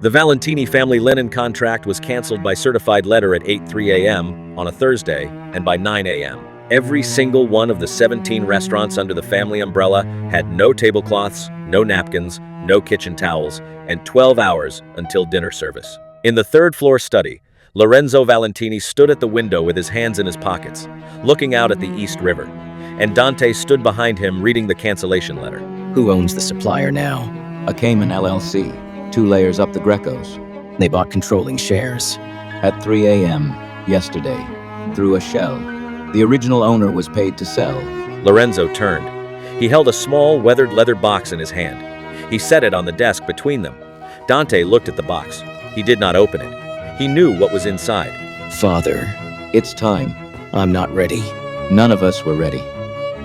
The Valentini family linen contract was canceled by certified letter at 8:03 a.m. on a Thursday, and by 9 a.m. every single one of the 17 restaurants under the family umbrella had no tablecloths, no napkins, no kitchen towels, and 12 hours until dinner service. In the third-floor study, Lorenzo Valentini stood at the window with his hands in his pockets, looking out at the East River, and Dante stood behind him reading the cancellation letter. Who owns the supplier now? A Cayman LLC, 2 layers up the Grecos. They bought controlling shares. At 3 a.m. yesterday, through a shell. The original owner was paid to sell. Lorenzo turned. He held a small, weathered leather box in his hand. He set it on the desk between them. Dante looked at the box. He did not open it. He knew what was inside. Father, It's time. I'm not ready. None of us were ready.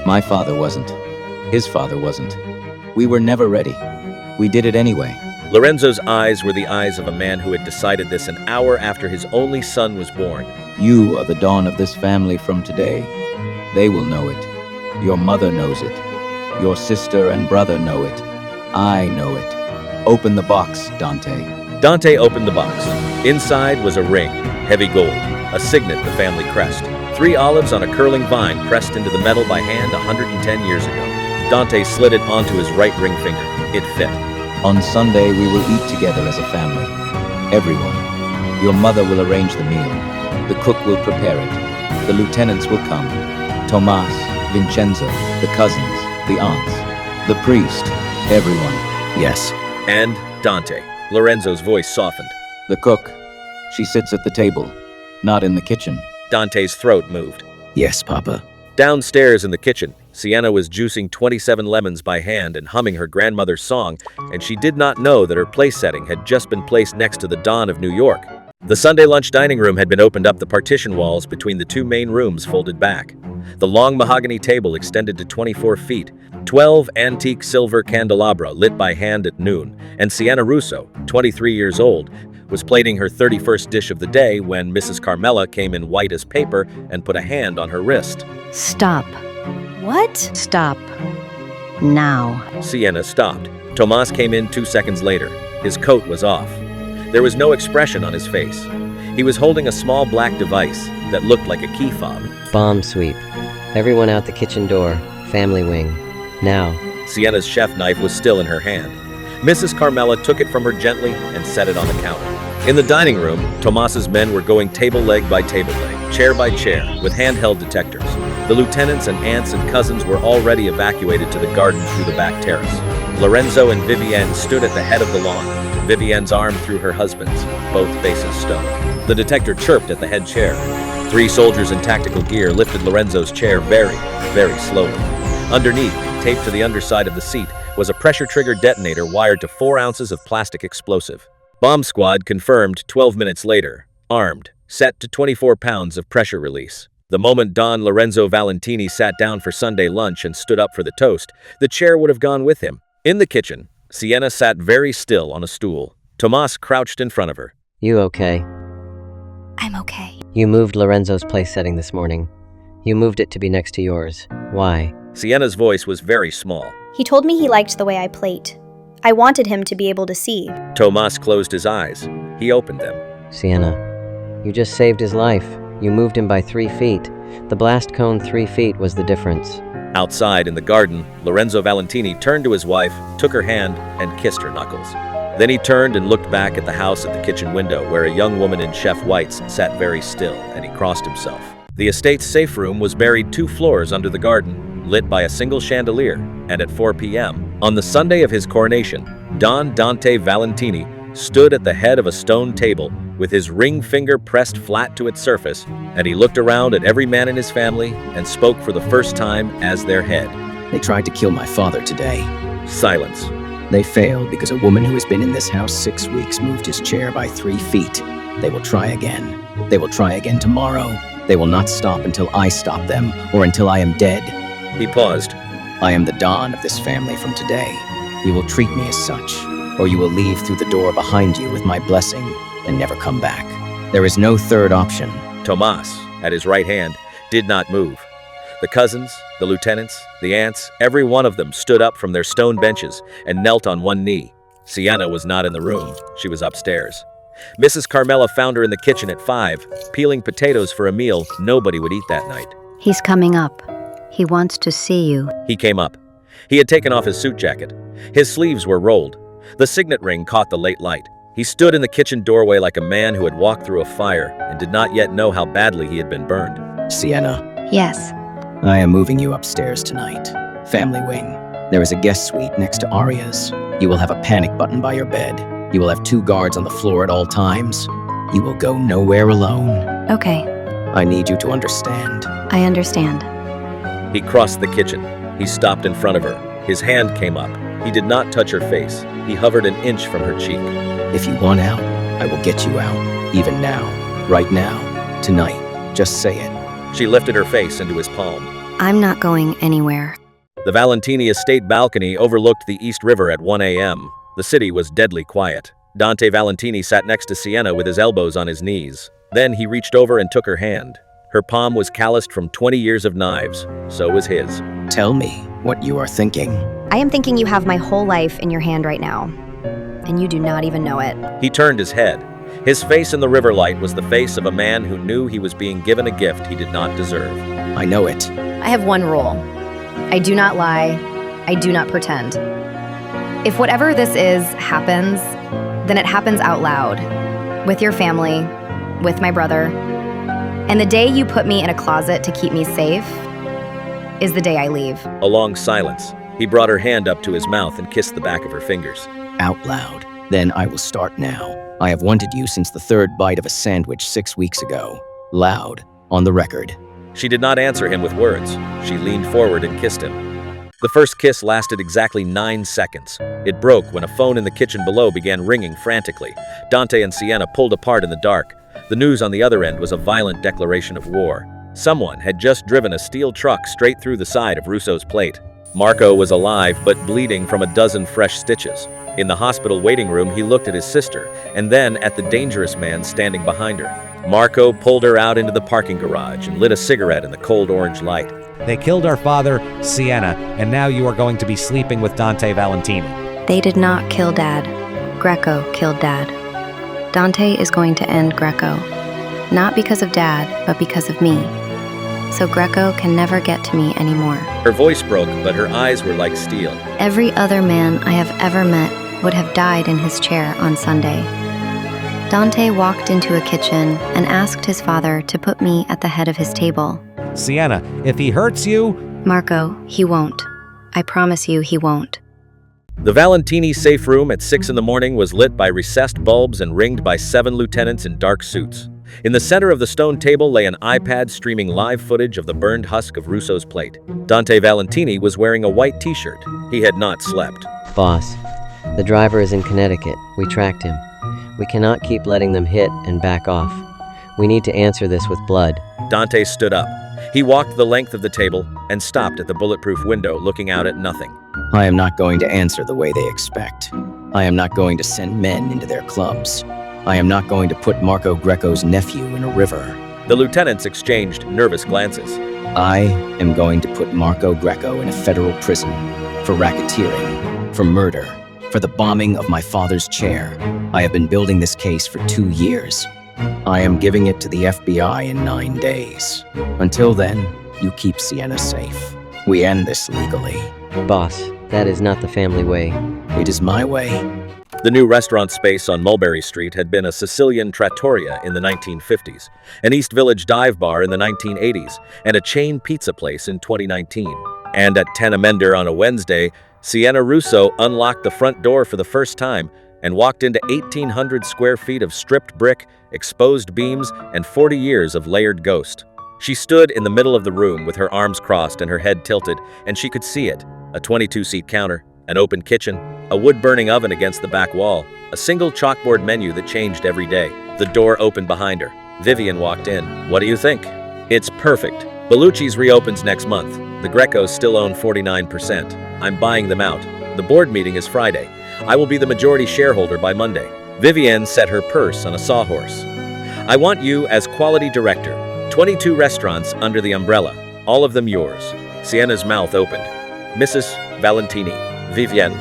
My father wasn't. His father wasn't. We were never ready. We did it anyway. Lorenzo's eyes were the eyes of a man who had decided this an hour after his only son was born. You are the dawn of this family from today. They will know it. Your mother knows it. Your sister and brother know it. I know it. Open the box, Dante. Dante opened the box. Inside was a ring, heavy gold, a signet, the family crest. 3 olives on a curling vine pressed into the metal by hand 110 years ago. Dante slid it onto his right ring finger. It fit. On Sunday, we will eat together as a family. Everyone. Your mother will arrange the meal. The cook will prepare it. The lieutenants will come. Tomas, Vincenzo, the cousins, the aunts, the priest, everyone. Yes. And Dante. Lorenzo's voice softened. The cook. She sits at the table, not in the kitchen. Dante's throat moved. Yes, Papa. Downstairs in the kitchen, Sienna was juicing 27 lemons by hand and humming her grandmother's song, and she did not know that her place setting had just been placed next to the dawn of New York. The Sunday lunch dining room had been opened up, the partition walls between the 2 main rooms folded back. The long mahogany table extended to 24 feet, 12 antique silver candelabra lit by hand at noon, and Sienna Russo, 23 years old, was plating her 31st dish of the day when Mrs. Carmela came in white as paper and put a hand on her wrist. Stop. What? Stop. Now. Sienna stopped. Tomas came in 2 seconds later. His coat was off. There was no expression on his face. He was holding a small black device that looked like a key fob. Bomb sweep. Everyone out the kitchen door. Family wing. Now. Sienna's chef knife was still in her hand. Mrs. Carmela took it from her gently and set it on the counter. In the dining room, Tomas's men were going table leg by table leg, chair by chair, with handheld detectors. The lieutenants and aunts and cousins were already evacuated to the garden through the back terrace. Lorenzo and Vivienne stood at the head of the lawn, Vivienne's arm through her husband's, both faces stone. The detector chirped at the head chair. 3 soldiers in tactical gear lifted Lorenzo's chair very, very slowly. Underneath, taped to the underside of the seat, was a pressure-trigger detonator wired to 4 ounces of plastic explosive. Bomb squad confirmed 12 minutes later, armed, set to 24 pounds of pressure release. The moment Don Lorenzo Valentini sat down for Sunday lunch and stood up for the toast, the chair would have gone with him. In the kitchen, Sienna sat very still on a stool. Tomas crouched in front of her. You okay? I'm okay. You moved Lorenzo's place setting this morning. You moved it to be next to yours. Why? Sienna's voice was very small. He told me he liked the way I plate. I wanted him to be able to see. Tomas closed his eyes. He opened them. Sienna, you just saved his life. You moved him by 3 feet. The blast cone 3 feet was the difference. Outside in the garden, Lorenzo Valentini turned to his wife, took her hand, and kissed her knuckles. Then he turned and looked back at the house at the kitchen window where a young woman in chef whites sat very still, and he crossed himself. The estate's safe room was buried 2 floors under the garden, lit by a single chandelier, and at 4 p.m., on the Sunday of his coronation, Don Dante Valentini stood at the head of a stone table with his ring finger pressed flat to its surface, and he looked around at every man in his family and spoke for the first time as their head. They tried to kill my father today. Silence. They failed because a woman who has been in this house 6 weeks moved his chair by 3 feet. They will try again. They will try again tomorrow. They will not stop until I stop them, or until I am dead. He paused. I am the Don of this family from today. You will treat me as such, or you will leave through the door behind you with my blessing and never come back. There is no third option. Tomas, at his right hand, did not move. The cousins, the lieutenants, the aunts, every one of them stood up from their stone benches and knelt on one knee. Sienna was not in the room. She was upstairs. Mrs. Carmela found her in the kitchen at 5, peeling potatoes for a meal nobody would eat that night. He's coming up. He wants to see you. He came up. He had taken off his suit jacket. His sleeves were rolled. The signet ring caught the late light. He stood in the kitchen doorway like a man who had walked through a fire and did not yet know how badly he had been burned. Sienna, Yes. I am moving you upstairs tonight. Family wing. There is a guest suite next to Aria's. You will have a panic button by your bed. You will have 2 guards on the floor at all times. You will go nowhere alone. Okay. I need you to understand. I understand. He crossed the kitchen. He stopped in front of her. His hand came up. He did not touch her face. He hovered an inch from her cheek. If you want out, I will get you out. Even now. Right now. Tonight. Just say it. She lifted her face into his palm. I'm not going anywhere. The Valentini estate balcony overlooked the East River at 1 a.m. The city was deadly quiet. Dante Valentini sat next to Sienna with his elbows on his knees. Then he reached over and took her hand. Her palm was calloused from 20 years of knives. So was his. Tell me what you are thinking. I am thinking you have my whole life in your hand right now, and you do not even know it. He turned his head. His face in the river light was the face of a man who knew he was being given a gift he did not deserve. I know it. I have one rule. I do not lie. I do not pretend. If whatever this is happens, then it happens out loud. With your family, with my brother. And the day you put me in a closet to keep me safe is the day I leave. A long silence. He brought her hand up to his mouth and kissed the back of her fingers. Out loud. Then I will start now. I have wanted you since the 3rd bite of a sandwich 6 weeks ago. Loud. On the record. She did not answer him with words. She leaned forward and kissed him. The first kiss lasted exactly 9 seconds. It broke when a phone in the kitchen below began ringing frantically. Dante and Sienna pulled apart in the dark. The news on the other end was a violent declaration of war. Someone had just driven a steel truck straight through the side of Russo's plate. Marco was alive but bleeding from a dozen fresh stitches. In the hospital waiting room, he looked at his sister and then at the dangerous man standing behind her. Marco pulled her out into the parking garage and lit a cigarette in the cold orange light. They killed our father, Sienna, and now you are going to be sleeping with Dante Valentini. They did not kill Dad. Greco killed Dad. Dante is going to end Greco. Not because of Dad, but because of me. So Greco can never get to me anymore. Her voice broke, but her eyes were like steel. Every other man I have ever met would have died in his chair on Sunday. Dante walked into a kitchen and asked his father to put me at the head of his table. Sienna, if he hurts you... Marco, he won't. I promise you he won't. The Valentini safe room at 6 in the morning was lit by recessed bulbs and ringed by 7 lieutenants in dark suits. In the center of the stone table lay an iPad streaming live footage of the burned husk of Russo's plate. Dante Valentini was wearing a white t-shirt. He had not slept. Boss, the driver is in Connecticut. We tracked him. We cannot keep letting them hit and back off. We need to answer this with blood. Dante stood up. He walked the length of the table and stopped at the bulletproof window, looking out at nothing. I am not going to answer the way they expect. I am not going to send men into their clubs. I am not going to put Marco Greco's nephew in a river. The lieutenants exchanged nervous glances. I am going to put Marco Greco in a federal prison for racketeering, for murder, for the bombing of my father's chair. I have been building this case for 2 years. I am giving it to the FBI in 9 days. Until then, you keep Sienna safe. We end this legally. Boss, that is not the family way. It is my way. The new restaurant space on Mulberry Street had been a Sicilian trattoria in the 1950s, an East Village dive bar in the 1980s, and a chain pizza place in 2019. And at 10 Amender on a Wednesday, Sienna Russo unlocked the front door for the first time and walked into 1,800 square feet of stripped brick, exposed beams, and 40 years of layered ghost. She stood in the middle of the room with her arms crossed and her head tilted, and she could see it. A 22-seat counter, an open kitchen, a wood-burning oven against the back wall, a single chalkboard menu that changed every day. The door opened behind her. Vivian walked in. What do you think? It's perfect. Bellucci's reopens next month. The Grecos still own 49%. I'm buying them out. The board meeting is Friday. I will be the majority shareholder by Monday. Vivian set her purse on a sawhorse. I want you as quality director. 22 restaurants under the umbrella. All of them yours. Sienna's mouth opened. Mrs. Valentini. Vivienne,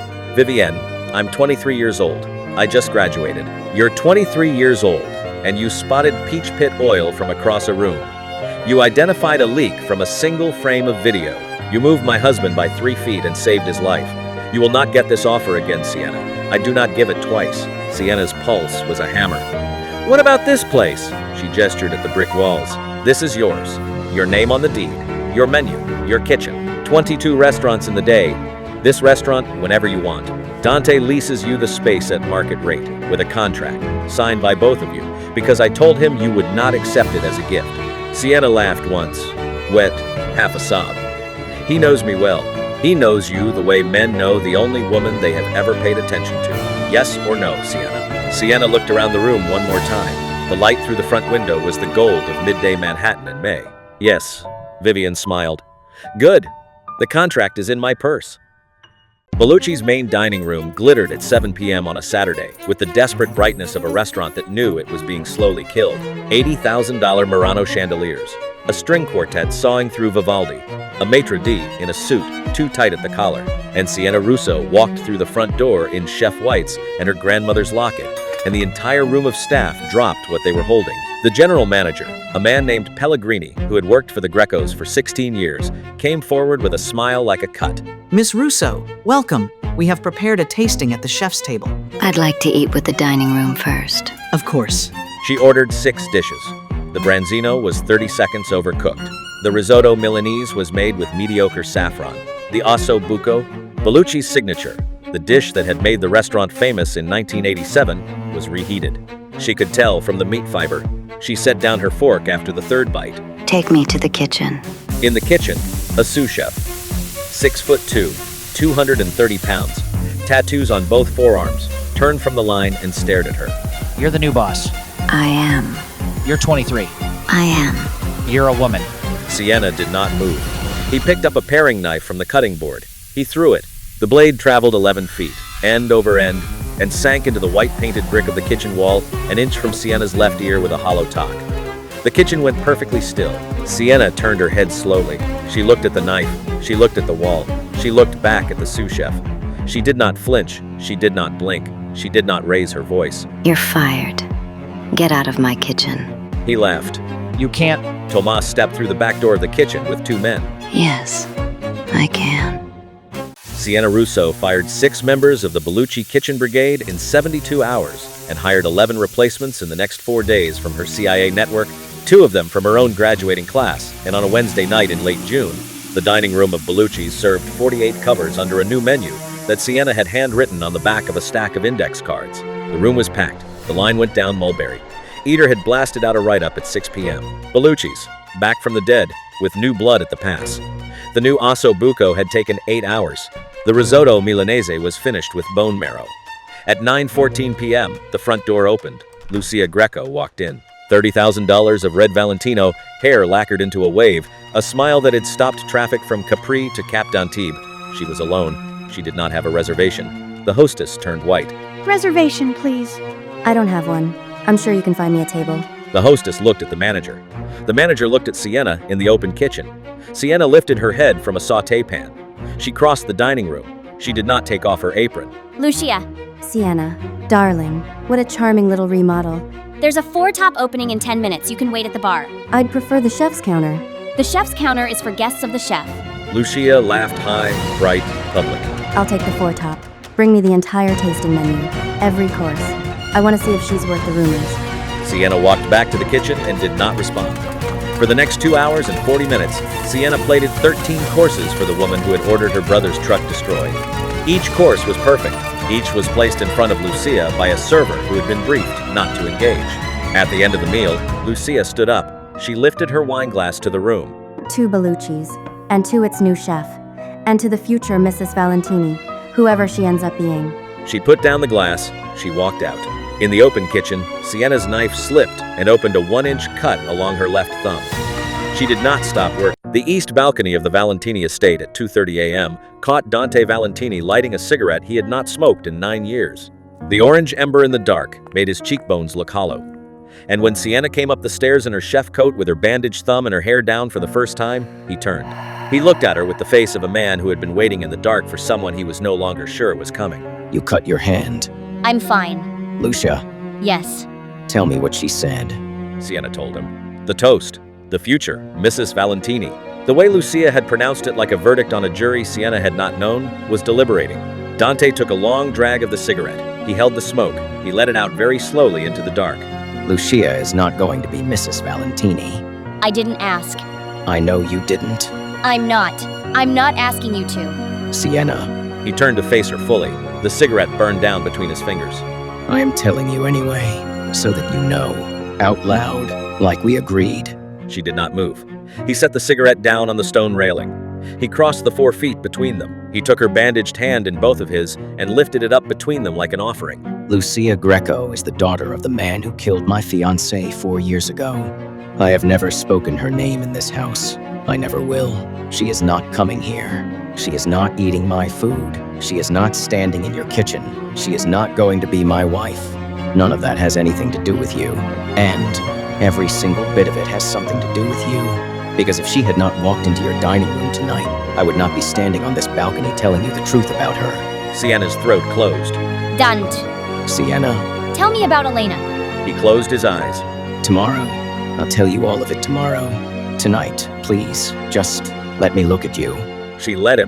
I'm 23 years old. I just graduated. You're 23 years old, and you spotted peach pit oil from across a room. You identified a leak from a single frame of video. You moved my husband by 3 feet and saved his life. You will not get this offer again, Sienna. I do not give it twice. Sienna's pulse was a hammer. What about this place? She gestured at the brick walls. This is yours. Your name on the deed. Your menu. Your kitchen. 22 restaurants in the day. This restaurant whenever you want. Dante leases you the space at market rate, with a contract, signed by both of you, because I told him you would not accept it as a gift. Sienna laughed once, wet, half a sob. He knows me well. He knows you the way men know the only woman they have ever paid attention to. Yes or no, Sienna? Sienna looked around the room one more time. The light through the front window was the gold of midday Manhattan in May. Yes, Vivian smiled. Good. The contract is in my purse. Bellucci's main dining room glittered at 7 p.m. on a Saturday, with the desperate brightness of a restaurant that knew it was being slowly killed. $80,000 Murano chandeliers, a string quartet sawing through Vivaldi, a maitre d' in a suit too tight at the collar, and Sienna Russo walked through the front door in chef whites and her grandmother's locket, and the entire room of staff dropped what they were holding. The general manager, a man named Pellegrini, who had worked for the Grecos for 16 years, came forward with a smile like a cut. Miss Russo, welcome. We have prepared a tasting at the chef's table. I'd like to eat with the dining room first. Of course. She ordered 6 dishes. The branzino was 30 seconds overcooked. The risotto Milanese was made with mediocre saffron. The osso buco, Bellucci's signature, the dish that had made the restaurant famous in 1987, was reheated. She could tell from the meat fiber. She set down her fork after the 3rd bite. Take me to the kitchen. In the kitchen, a sous chef. 6'2", 230 pounds, tattoos on both forearms, turned from the line and stared at her. You're the new boss. I am. You're 23. I am. You're a woman. Sienna did not move. He picked up a paring knife from the cutting board. He threw it. The blade traveled 11 feet, end over end, and sank into the white-painted brick of the kitchen wall, an inch from Sienna's left ear with a hollow talk. The kitchen went perfectly still. Sienna turned her head slowly. She looked at the knife. She looked at the wall. She looked back at the sous chef. She did not flinch. She did not blink. She did not raise her voice. You're fired. Get out of my kitchen. He laughed. You can't. Tomas stepped through the back door of the kitchen with 2 men. Yes, I can. Sienna Russo fired 6 members of the Bellucci Kitchen Brigade in 72 hours and hired 11 replacements in the next 4 days from her CIA network, 2 of them from her own graduating class, and on a Wednesday night in late June, the dining room of Bellucci's served 48 covers under a new menu that Sienna had handwritten on the back of a stack of index cards. The room was packed. The line went down Mulberry. Eater had blasted out a write-up at 6 p.m. Bellucci's, back from the dead, with new blood at the pass. The new osso buco had taken 8 hours. The risotto Milanese was finished with bone marrow. At 9:14 p.m., the front door opened. Lucia Greco walked in. $30,000 of red Valentino, hair lacquered into a wave, a smile that had stopped traffic from Capri to Cap d'Antibes. She was alone. She did not have a reservation. The hostess turned white. Reservation, please. I don't have one. I'm sure you can find me a table. The hostess looked at the manager. The manager looked at Sienna in the open kitchen. Sienna lifted her head from a sauté pan. She crossed the dining room. She did not take off her apron. Lucia. Sienna, darling, what a charming little remodel. There's a 4-top opening in 10 minutes. You can wait at the bar. I'd prefer the chef's counter. The chef's counter is for guests of the chef. Lucia laughed high, bright, public. I'll take the 4-top. Bring me the entire tasting menu, every course. I want to see if she's worth the rumors. Sienna walked back to the kitchen and did not respond. For the next 2 hours and 40 minutes, Sienna plated 13 courses for the woman who had ordered her brother's truck destroyed. Each course was perfect. Each was placed in front of Lucia by a server who had been briefed not to engage. At the end of the meal, Lucia stood up. She lifted her wine glass to the room. 2 Bellucci's, and to its new chef, and to the future Mrs. Valentini, whoever she ends up being. She put down the glass. She walked out. In the open kitchen, Sienna's knife slipped and opened a 1-inch cut along her left thumb. She did not stop work. The east balcony of the Valentini estate at 2:30 a.m. caught Dante Valentini lighting a cigarette he had not smoked in 9 years. The orange ember in the dark made his cheekbones look hollow. And when Sienna came up the stairs in her chef coat with her bandaged thumb and her hair down for the first time, he turned. He looked at her with the face of a man who had been waiting in the dark for someone he was no longer sure was coming. You cut your hand. I'm fine. Lucia, Yes. tell me what she said. Sienna told him. The toast, the future, Mrs. Valentini. The way Lucia had pronounced it like a verdict on a jury Sienna had not known was deliberating. Dante took a long drag of the cigarette. He held the smoke. He let it out very slowly into the dark. Lucia is not going to be Mrs. Valentini. I didn't ask. I know you didn't. I'm not. I'm not asking you to. Sienna, He turned to face her fully. The cigarette burned down between his fingers. I am telling you anyway, so that you know, out loud, like we agreed. She did not move. He set the cigarette down on the stone railing. He crossed the 4 feet between them. He took her bandaged hand in both of his and lifted it up between them like an offering. Lucia Greco is the daughter of the man who killed my fiancée 4 years ago. I have never spoken her name in this house. I never will. She is not coming here. She is not eating my food. She is not standing in your kitchen. She is not going to be my wife. None of that has anything to do with you. And every single bit of it has something to do with you. Because if she had not walked into your dining room tonight, I would not be standing on this balcony telling you the truth about her. Sienna's throat closed. Dante. Sienna, Tell me about Elena. He closed his eyes. tomorrow. I'll tell you all of it tomorrow. Tonight, please, just let me look at you. She let him.